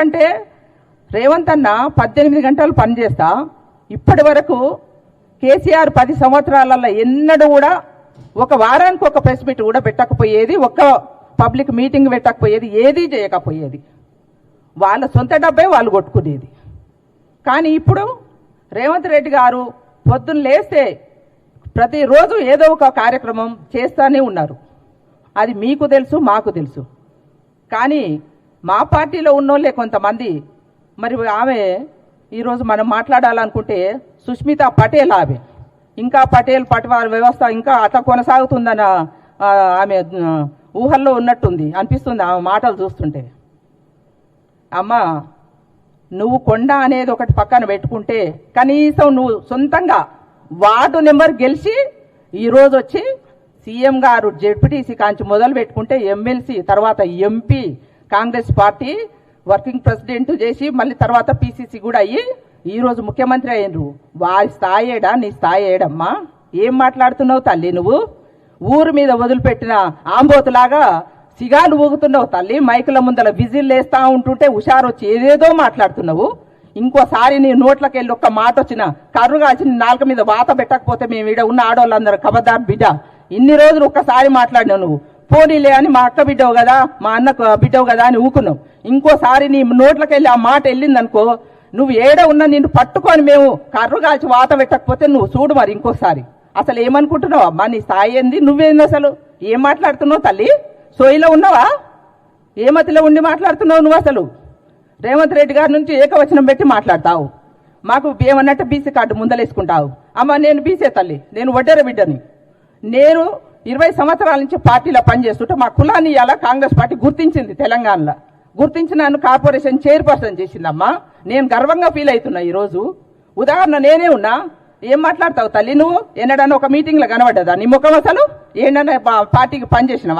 అంటే రేవంత్ అన్న 18 గంటలు పనిచేస్తా ఇప్పటి వరకు కేసీఆర్ 10 సంవత్సరాలలో ఎన్నడూ కూడా ఒక వారానికి ఒక ప్రెస్ మీట్ కూడా పెట్టకపోయేది, ఒక్క పబ్లిక్ మీటింగ్ పెట్టకపోయేది, ఏదీ చేయకపోయేది. వాళ్ళ సొంత డబ్బే వాళ్ళు కొట్టుకునేది. కానీ ఇప్పుడు రేవంత్ రెడ్డి గారు పొద్దున్న లేస్తే ప్రతిరోజు ఏదో ఒక కార్యక్రమం చేస్తూనే ఉన్నారు. అది మీకు తెలుసు, మాకు తెలుసు. కానీ మా పార్టీలో ఉన్నోళ్ళే కొంతమంది, మరి ఆమె ఈరోజు మనం మాట్లాడాలనుకుంటే సుష్మిత పటేల్, ఆమె ఇంకా పటేల్ పటవారి వ్యవస్థ ఇంకా అట్లా కొనసాగుతుందన్న ఆమె ఊహల్లో ఉన్నట్టుంది అనిపిస్తుంది ఆమె మాటలు చూస్తుంటే. అమ్మ, నువ్వు కొండ అనేది ఒకటి పక్కన పెట్టుకుంటే కనీసం నువ్వు సొంతంగా వార్డు నెంబర్ గెలిచి ఈరోజు వచ్చి సీఎం గారు జెడ్పీటీసీ కాంచి మొదలు పెట్టుకుంటే ఎమ్మెల్సీ, తర్వాత MP, Congress party working president చేసి మళ్ళీ తర్వాత పీసీసీ కూడా అయ్యి ఈరోజు ముఖ్యమంత్రి అయ్యారు. వారి స్థాయి ఏడా, నీ స్థాయి ఏడమ్మా? ఏం మాట్లాడుతున్నావు తల్లి? నువ్వు ఊరు మీద వదిలిపెట్టిన ఆంబోతులాగా సిగాలు ఊగుతున్నావు తల్లి. మైకుల ముందల విజిల్ వేస్తా ఉంటుంటే హుషారు వచ్చి ఏదేదో మాట్లాడుతున్నావు. ఇంకోసారి నీ నోట్లకి వెళ్ళి ఒక్క మాట వచ్చిన కర్రు కాల్చి నాలుక మీద వాత పెట్టకపోతే మేము ఈడ ఉన్న ఆడవాళ్ళందరూ ఖబర్దార్ బిడ్డ. ఇన్ని రోజులు ఒక్కసారి మాట్లాడినావు నువ్వు. పోనీలే అని మా అక్క బిడ్డవు కదా, మా అన్న బిడ్డవు కదా అని ఊకున్నావు. ఇంకోసారి నీ నోట్లకి వెళ్ళి ఆ మాట వెళ్ళిందనుకో, నువ్వు ఏడ ఉన్నా నిన్ను పట్టుకొని మేము కర్రు కాల్చి వాత పెట్టకపోతే నువ్వు చూడు మరి ఇంకోసారి. అసలు ఏమనుకుంటున్నావు అమ్మా? నీ స్థాయి ఏంది? నువ్వేంది అసలు? ఏం మాట్లాడుతున్నావు తల్లి? సోయిలో ఉన్నావా? ఏ మతిలో ఉండి మాట్లాడుతున్నావు నువ్వు? అసలు రేవంత్ రెడ్డి గారి నుంచి ఏకవచనం పెట్టి మాట్లాడతావు. మాకు ఏమన్నట్టు బీసీ కార్డు ముందలేసుకుంటావు. అమ్మ, నేను బీసీ తల్లి, నేను వడ్డెర బిడ్డని. నేను 20 సంవత్సరాల నుంచి పార్టీలో పనిచేస్తుంటే మా కులాన్ని ఇలా కాంగ్రెస్ పార్టీ గుర్తించింది. తెలంగాణలో గుర్తించి నన్ను కార్పొరేషన్ చైర్పర్సన్ చేసిందమ్మా. నేను గర్వంగా ఫీల్ అవుతున్నా ఈరోజు. ఉదాహరణ నేనే ఉన్నా. ఏం మాట్లాడతావు తల్లి నువ్వు? ఎన్నడన్నా ఒక మీటింగ్లో కనబడ్డదా నీ ముఖం? అసలు ఏంటన్నా పార్టీకి పనిచేసినవా?